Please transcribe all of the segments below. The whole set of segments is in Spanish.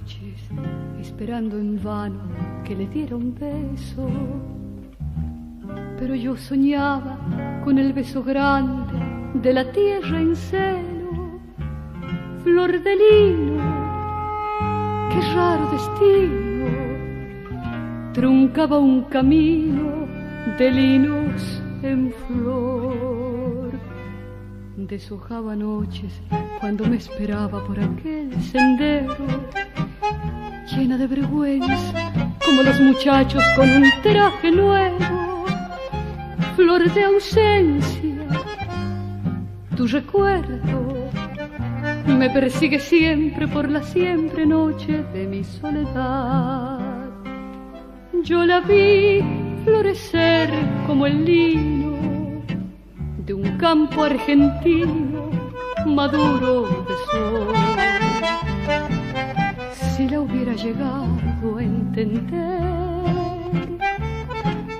noches esperando en vano que le diera un beso, pero yo soñaba con el beso grande de la tierra en celo. Flor de lino, qué raro destino, truncaba un camino de linos en flor. Deshojaba noches cuando me esperaba por aquel sendero, llena de vergüenza como los muchachos con un traje nuevo. Flor de ausencia, tu recuerdo me persigue siempre por la siempre noche de mi soledad. Yo la vi florecer como el lino de un campo argentino maduro de sol. Si la hubiera llegado a entender,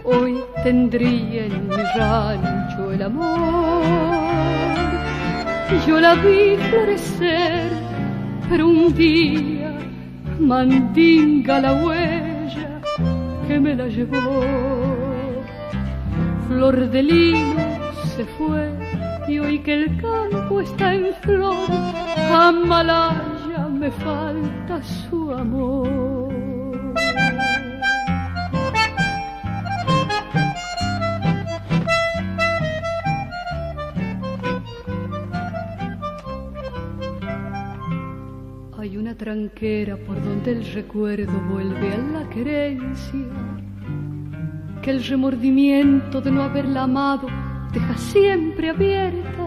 hoy tendría en mi rancho el amor. Yo la vi florecer, pero un día mandinga la huella que me la llevó. Flor de lino se fue y hoy que el campo está en flor, a Malaya me falta su amor. Hay una tranquera por donde el recuerdo vuelve a la querencia, que el remordimiento de no haberla amado deja siempre abierta.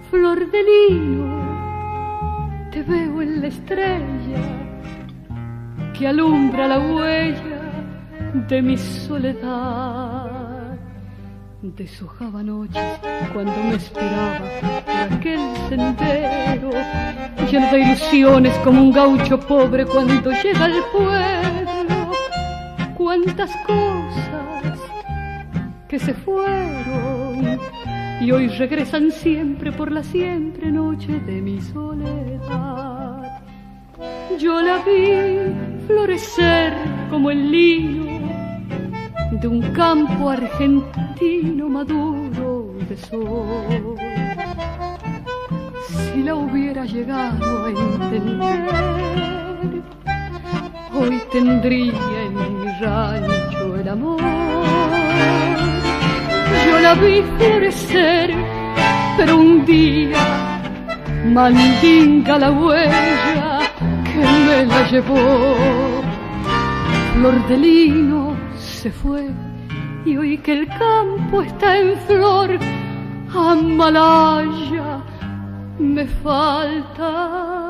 Flor de lino, te veo en la estrella que alumbra la huella de mi soledad. Deshojaba noches cuando me esperaba por aquel sendero, lleno de ilusiones como un gaucho pobre cuando llega al pueblo. Cuántas cosas que se fueron y hoy regresan siempre por la siempre noche de mi soledad. Yo la vi florecer como el lino de un campo argentino maduro de sol. Si la hubiera llegado a entender, hoy tendría en mi rancho el amor. Yo la vi florecer, pero un día mandinga la huella que me la llevó. Flor de lino se fue y hoy que el campo está en flor, a Malaya me falta